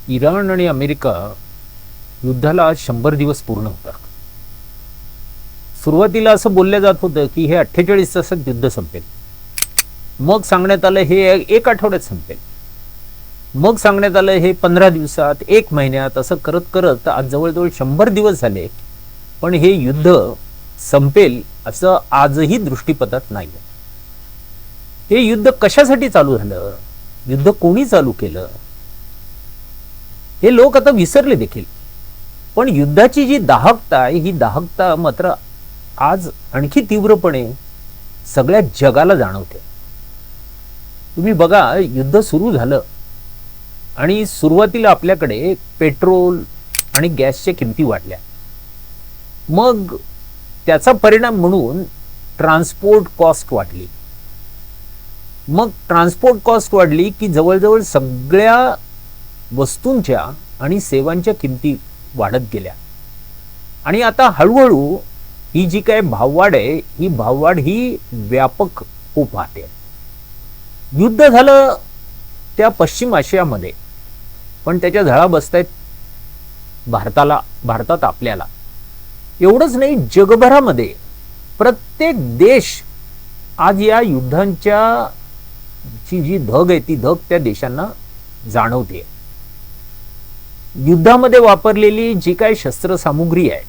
Iran आणि America युद्धाला आज 100 दिवस पूर्ण होतात. सुरुवातीला असं बोललं जात होतं की हे 48 तासात युद्ध संपेल. मग सांगण्यात आलं हे 1 आठवड्यात संपेल. मग सांगण्यात आलं हे 15 दिवसात, 1 महिन्यात. असं करत करत आज जवळजवळ 100 दिवस झाले, पण हे युद्ध संपेल असं आजही दृष्टीपथात नाही. हे युद्ध कशासाठी चालू झालं, युद्ध कोणी चालू केलं, हे लोक आता विसरले देखील. पण युद्धाची जी दाहकता आहे, ही दाहकता मात्र आज आणखी तीव्रपणे सगळ्या जगाला जाणवते. तुम्ही बघा, युद्ध सुरू झालं आणि सुरुवातीला आपल्याकडे पेट्रोल आणि गॅसच्या किमती वाढल्या. मग त्याचा परिणाम म्हणून ट्रान्सपोर्ट कॉस्ट वाढली. मग ट्रान्सपोर्ट कॉस्ट वाढली की जवळजवळ सगळ्या वस्तूंच्या आणि सेवांच्या किमती वाढत गेल्या. आणि आता हळूहळू ही जी काय भाववाढ आहे, ही भाववाढ ही व्यापक होत पाहते. युद्ध झालं त्या पश्चिम आशियामध्ये, पण त्याच्या झळा बसतायत भारतात आपल्याला. एवढंच नाही, जगभरामध्ये प्रत्येक देश आज या युद्धांच्या ची जी धग आहे, ती धग त्या देशांना जाणवते. युद्धामध्ये वापरलेली जी काय शस्त्रसामुग्री आहे,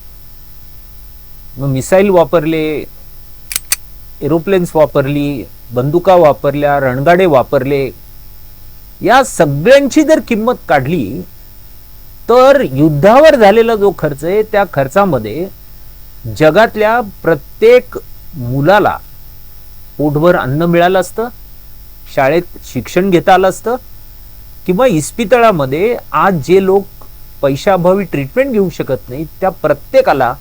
मग मिसाईल वापरले, एरोप्लेन्स वापरली, बंदुका वापरल्या, रणगाडे वापरले, या सगळ्यांची जर किंमत काढली तर युद्धावर झालेला जो खर्च आहे, त्या खर्चामध्ये जगातल्या प्रत्येक मुलाला पोटभर अन्न मिळालं असतं, शाळेत शिक्षण घेता आलं असतं, किंवा इस्पितळामध्ये आज जे लोक पैशाअभावी ट्रीटमेंट घेऊ शकत नाही, त्या प्रत्येकाला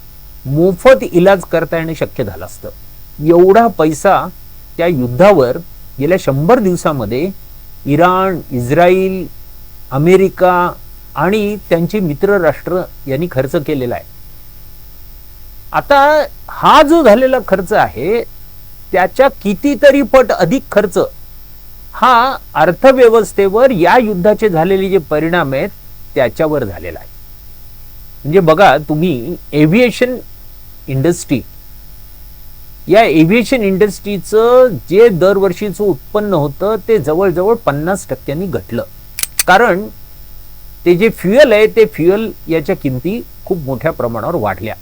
मोफत इलाज करता येणे शक्य झालं असतं. एवढा पैसा त्या युद्धावर गेल्या 100 दिवसामध्ये इराण, इस्रायल, अमेरिका आणि त्यांचे मित्र राष्ट्र यांनी खर्च केलेला आहे. आता हा जो झालेला खर्च आहे, त्याच्या कितीतरी पट अधिक खर्च हा अर्थव्यवस्थेवर या युद्धाचे झालेले जे परिणाम आहेत त्याच्यावर झालेला आहे. म्हणजे बघा तुम्ही, एव्हिएशन इंडस्ट्री, या एव्हिएशन इंडस्ट्रीचं जे दरवर्षीचं उत्पन्न होतं ते जवळजवळ 50% घटलं. कारण ते जे फ्युएल आहे, ते फ्युएल याच्या किमती खूप मोठ्या प्रमाणावर वाढल्या.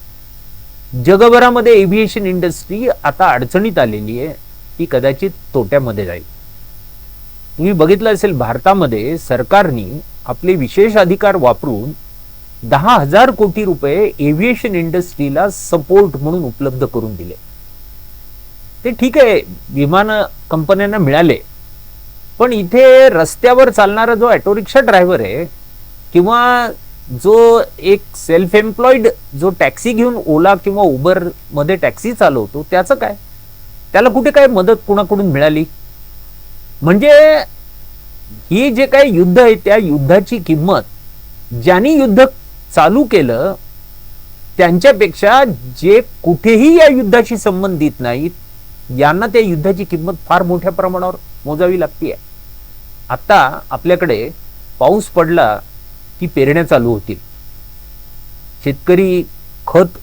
जगभरामध्ये एव्हिएशन इंडस्ट्री आता अडचणीत आलेली आहे, ती कदाचित तोट्यामध्ये जाईल. तुम्ही बघितलं असेल, भारतामध्ये सरकारने आपले विशेष अधिकार वापरून 10,000 कोटी रुपये एव्हिएशन इंडस्ट्रीला सपोर्ट म्हणून उपलब्ध करून दिले. ते ठीक आहे, विमान कंपन्यांना मिळाले, पण इथे रस्त्यावर चालणारा जो ऑटो रिक्षा ड्रायव्हर आहे, किंवा जो एक सेल्फ एम्प्लॉइड जो टॅक्सी घेऊन ओला किंवा उबर मध्ये टॅक्सी चालवतो, त्याचं काय? त्याला कुठे काय मदत कुणाकडून मिळाली? म्हणजे ही जे काही युद्ध आहे, त्या युद्धाची किंमत ज्यांनी युद्ध चालू केलं त्यांच्यापेक्षा जे कुठेही या युद्धाशी संबंधित नाहीत, यांना त्या युद्धाची किंमत फार मोठ्या प्रमाणावर मोजावी लागते. आता आपल्याकडे पाऊस पडला की पेरण्या चालू होतील. शेतकरी खत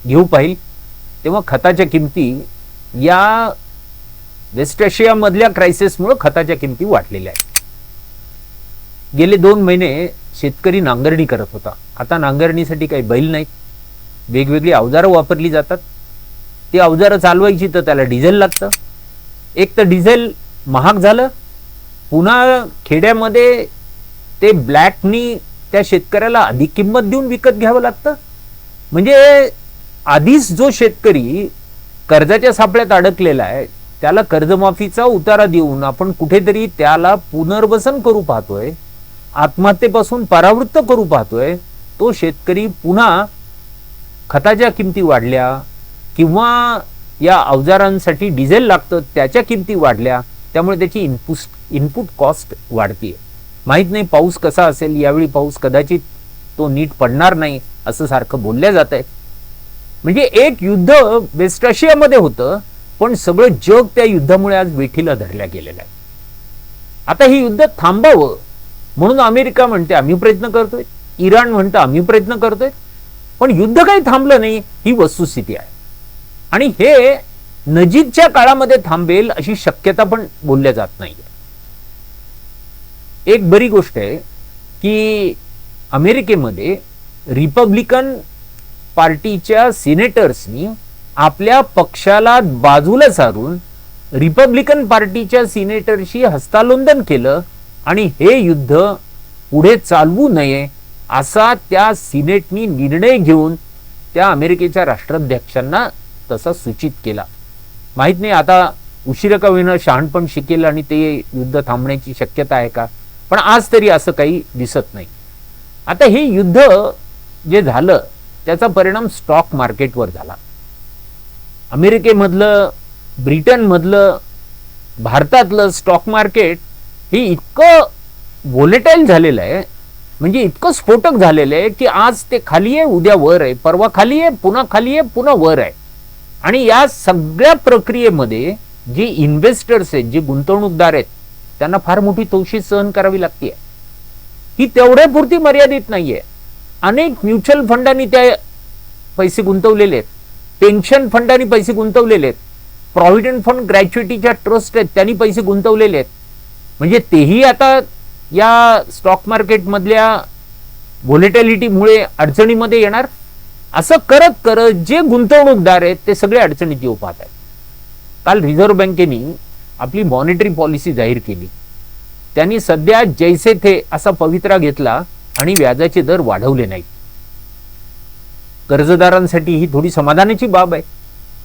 घेऊ पाहिजे, तेव्हा खताच्या किमती या वेस्ट एशिया मधल्या क्रायसिसमुळे खताच्या किमती वाढलेल्या आहेत. गेले 2 महिने शेतकरी नांगरणी करत होता. आता नांगरणीसाठी काही बैल नाहीत, वेगवेगळी अवजारं वापरली जातात. ती अवजारं चालवायची तर त्याला डिझेल लागतं. एक तर डिझेल महाग झालं, पुन्हा खेड्यामध्ये ते ब्लॅकनी त्या शेतकऱ्याला अधिक किंमत देऊन विकत घ्यावं लागतं. म्हणजे आधीच जो शेतकरी कर्जाच्या सापळ्यात अडकलेला आहे, त्याला कर्जमाफीचा उतारा देऊन आपण कुठेतरी त्याला पुनर्वसन करू पाहतोय, आत्महत्येपासून परावृत्त करू पाहतोय. तो शेतकरी पुन्हा खताच्या किमती वाढल्या किंवा या अवजारांसाठी डिझेल लागतं, त्याच्या किमती वाढल्या, त्यामुळे त्याची इनपुट कॉस्ट वाढते. माहित नाही पाऊस कसा असेल, यावेळी पाऊस कदाचित तो नीट पडणार नाही असं सारखं बोलल्या जात आहे. म्हणजे एक युद्ध वेस्ट आशियामध्ये होतं, पण सगळं जग त्या युद्धामुळे आज वेठीला धरल्या गेलेलं आहे. आता हे युद्ध थांबावं म्हणून अमेरिका म्हणते आम्ही प्रयत्न करतोय, इराण म्हणतं आम्ही प्रयत्न करतोय, पण युद्ध काही थांबलं नाही, ही वस्तुस्थिती आहे. आणि हे नजीकच्या काळामध्ये थांबेल अशी शक्यता पण बोलल्या जात नाही. एक बरी गोष्ट आहे की अमेरिकेमध्ये रिपब्लिकन पार्टीच्या सिनेटर्सनी आपल्या पक्षाला बाजूला सारून रिपब्लिकन पार्टीच्या सिनेटरशी हस्तांदोलन केलं आणि हे युद्ध पुढे चालवू नये असा त्या सिनेटनी निर्णय घेऊन त्या अमेरिकेच्या राष्ट्राध्यक्षांना तसा सूचित केला. माहित नाही आता उशिरा का होईना शहाणपण शिकेल आणि ते युद्ध थांबण्याची शक्यता आहे का, पण आज तरी असं काही दिसत नाही. आता हे युद्ध जे झालं त्याचा परिणाम स्टॉक मार्केटवर झाला. अमेरिकेमधलं, ब्रिटनमधलं, भारतातलं स्टॉक मार्केट हे इतकं व्होलेटाईल झालेलं आहे, म्हणजे इतकं स्फोटक झालेलं आहे की आज ते खाली आहे, उद्या वर आहे, परवा खाली आहे, पुन्हा खाली आहे, पुन्हा वर आहे. आणि या सगळ्या प्रक्रियेमध्ये जे इन्व्हेस्टर्स आहेत, जे गुंतवणूकदार आहेत, त्यांना फार मोठी तोशी सहन करावी लागते. ही तेवढ्यापुरती मर्यादित नाहीये. अनेक म्युच्युअल फंडांनी त्या पैसे गुंतवलेले आहेत, पेन्शन फंडांनी पैसे गुंतवलेले आहेत, प्रॉव्हिडंट फंड ग्रॅच्युइटीच्या ट्रस्ट आहेत त्यांनी पैसे गुंतवलेले आहेत. म्हणजे तेही आता या स्टॉक मार्केट मधल्या व्होलेटॅलिटीमुळे अडचणीमध्ये येणार. असं करत करत जे गुंतवणूकदार आहेत ते सगळे अडचणीत येऊ पाहत आहेत. काल रिझर्व्ह बँकेने आपली मॉनिटरी पॉलिसी जाहीर केली. त्यांनी सध्या जैसे थे असा पवित्रा घेतला आणि व्याजाचे दर वाढवले नाहीत. कर्जदारांसाठी ही थोडी समाधानाची बाब आहे,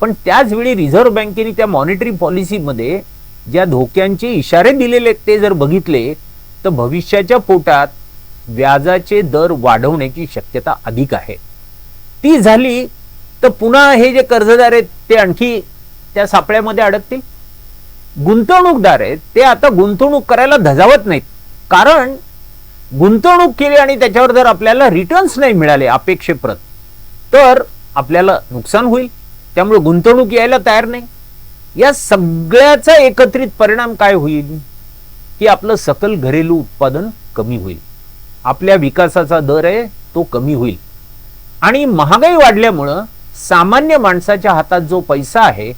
पण त्याच वेळी रिझर्व्ह बँकेने त्या मॉनिटरी पॉलिसीमध्ये ज्या धोक्यांचे इशारे दिलेले आहेत ते जर बघितले तर भविष्याच्या पोटात व्याजाचे दर वाढवण्याची शक्यता अधिक आहे. ती झाली तर पुन्हा हे जे कर्जदार आहेत ते आणखी त्या सापळ्यामध्ये अडकतील. गुंतवणूकदार आहेत ते आता गुंतवणूक करायला धजावत नाहीत, कारण गुंतवणूक केली आणि त्याच्यावर जर आपल्याला रिटर्न्स नाही मिळाले अपेक्षेप्रत तर आपल्याला नुकसान होईल. त्यामुळे गुंतवणूक यायला तयार नाही. या सगळ्याचा एकत्रित परिणाम काय होईल की आपलं सकल घरेलू उत्पादन कमी होईल, आपल्या विकासाचा दर आहे तो कमी होईल आणि महागाई वाढल्यामुळं सामान्य माणसाच्या हातात जो पैसा आहे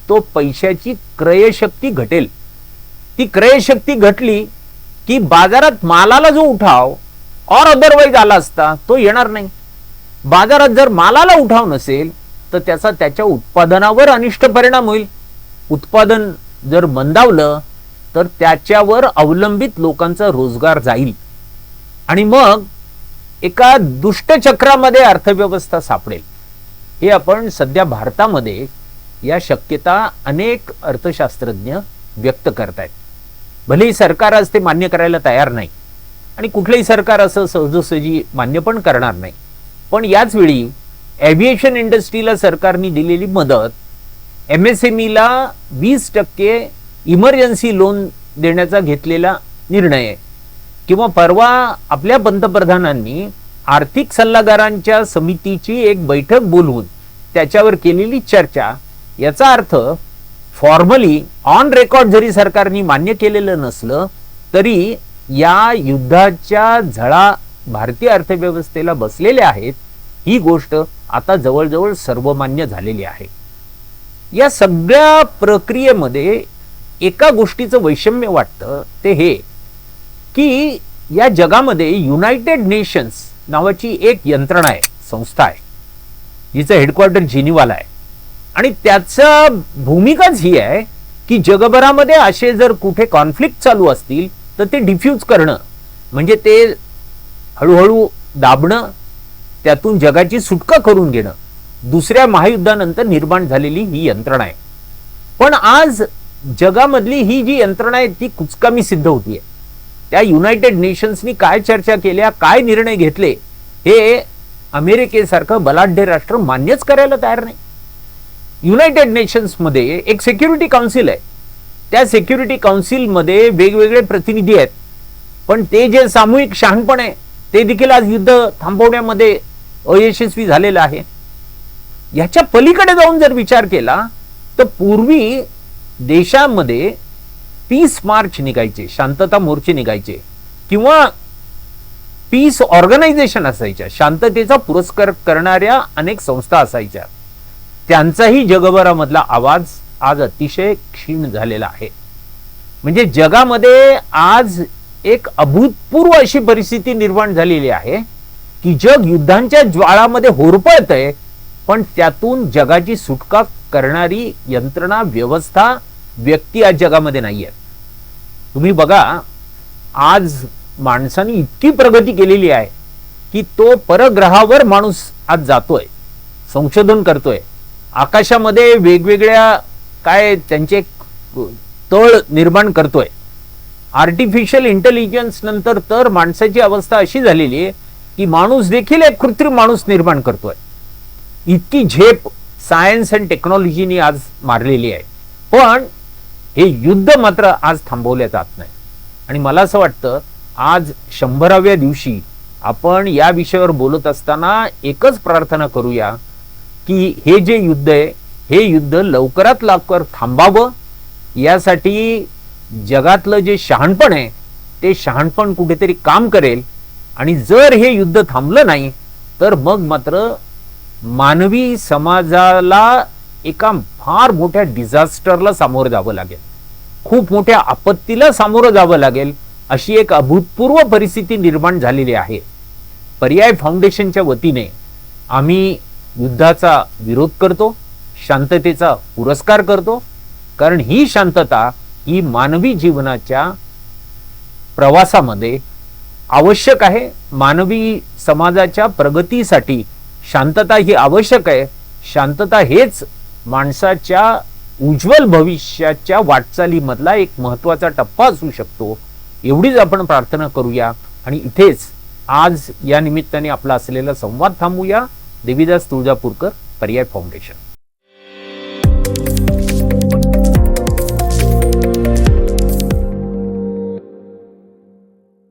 तो पैशाची क्रयशक्ती घटेल. ती क्रयशक्ती घटली की बाजारात मालाला जो उठाव और अदरवाईज आला असता तो येणार नाही. बाजारात जर मालाला उठाव नसेल तर त्याचा त्याच्या उत्पादनावर अनिष्ट परिणाम होईल. उत्पादन जर मंदावलं तर त्याच्यावर अवलंबित लोकांचा रोजगार जाईल आणि मग एका दुष्टचक्रामध्ये अर्थव्यवस्था सापडेल. हे आपण सध्या भारतामध्ये या शक्यता अनेक अर्थशास्त्रज्ञ व्यक्त करतायत. भलेही सरकार आज ते मान्य करायला तयार नाही आणि कुठलेही सरकार असं सहजोसहजी मान्य पण करणार नाही, पण याच वेळी एव्हिएशन इंडस्ट्रीला सरकारने दिलेली मदत, MSMEला 20% इमर्जन्सी लोन देण्याचा घेतलेला निर्णय किंवा परवा आपल्या पंतप्रधानांनी आर्थिक सल्लागारांच्या समितीची एक बैठक बोलवून त्याच्यावर केलेली चर्चा, याचा अर्थ फॉर्मली ऑन रेकॉर्ड जरी सरकारने मान्य केलेलं नसलं तरी या युद्धाच्या झळा भारतीय अर्थव्यवस्थेला बसलेल्या आहेत. ही गोष्ट आता जवळजवळ सर्वमान्य झालेली आहे. या सगळ्या प्रक्रियेमध्ये एका गोष्टीचं वैषम्य वाटतं ते हे की या जगामध्ये युनायटेड नेशन्स नावाची एक यंत्रणा आहे, संस्था आहे, जिचं हेडक्वार्टर जिनिवाला आहे आणि त्याचा भूमिकाच ही आहे की जगभरामध्ये असे जर कुठे कॉन्फ्लिक्ट चालू असतील तर ते डिफ्यूज करणं, म्हणजे ते हळूहळू दाबणं, त्यातून जगाची सुटका करून घेणं. दुसऱ्या महायुद्धानंतर निर्माण झालेली ही यंत्रणा आहे. पण आज जगामधली ही जी यंत्रणा आहे ती कुचकामी सिद्ध होतीये. त्या युनायटेड नेशन्सनी काय चर्चा केल्या, काय निर्णय घेतले हे अमेरिकेसारखं बलाढ्य राष्ट्र मान्यच करायला तयार नाही. युनायटेड नेशन्स मध्ये एक सिक्युरिटी काउन्सिल आहे. त्या सिक्युरिटी काउन्सिल मध्ये वेगवेगळे प्रतिनिधी आहेत, पण ते जे सामूहिक शहाणपण आहे ते देखील आज युद्ध थांबवण्यामध्ये अयशस्वी झालेलं आहे. याच्या पलीकडे जाऊन जर विचार केला तर पूर्वी देशामध्ये पीस मार्च निघायचे, शांतता मोर्चे निघायचे किंवा पीस ऑर्गनायझेशन असायच्या, शांततेचा पुरस्कार करणाऱ्या अनेक संस्था असायच्या, त्यांचाही जगभरामधला आवाज आज अतिशय क्षीण झालेला आहे. म्हणजे जगामध्ये आज एक अभूतपूर्व अशी परिस्थिती निर्माण झालेली आहे की जग युद्धांच्या ज्वाळामध्ये होरपळतंय, पण त्यातून जगाची सुटका करणारी यंत्रणा, व्यवस्था, व्यक्ती आज जगामध्ये नाहीये. तुम्ही बघा, आज माणसाने इतकी प्रगती केलेली आहे की तो परग्रहावर माणूस आज जातोय, संशोधन करतोय, आकाशामध्ये वेगवेगळ्या काय त्यांचे तळ निर्माण करतोय. आर्टिफिशियल इंटेलिजन्स नंतर तर माणसाची अवस्था अशी झालेली आहे की माणूस देखील एक कृत्रिम माणूस निर्माण करतोय. इतकी झेप सायन्स अँड टेक्नॉलॉजीने आज मारलेली आहे. पण हे युद्ध मात्र आज थांबवले जात नाही. आणि मला असं वाटतं आज 100व्या दिवशी आपण या विषयावर बोलत असताना एकच प्रार्थना करूया की हे जे युद्ध आहे, हे युद्ध लवकरात लवकर थांबावं. यासाठी जगातलं जे शहाणपण आहे ते शहाणपण कुठेतरी काम करेल. आणि जर हे युद्ध थांबलं नाही तर मग मात्र मानवी समाजाला एका फार मोठ्या डिझास्टरला सामोरं जावं लागेल, खूप मोठ्या आपत्तीला सामोरं जावं लागेल, अशी एक अभूतपूर्व परिस्थिती निर्माण झालेली आहे. पर्याय फाउंडेशनच्या वतीने आम्ही युद्धाचा विरोध करतो, शांततेचा पुरस्कार करतो, कारण ही शांतता ही मानवी जीवनाच्या प्रवासामध्ये आवश्यक आहे. मानवी समाजाच्या प्रगतीसाठी शांतता ही आवश्यक आहे. शांतता हेच माणसाच्या उज्ज्वल भविष्याच्या वाटचालीमधला एक महत्त्वाचा टप्पा असू शकतो. एवढीच आपण प्रार्थना करूया आणि इथेच आज या निमित्ताने आपला असलेला संवाद थांबूया. देवीदास तुळजापूरकर, पर्याय फाउंडेशन.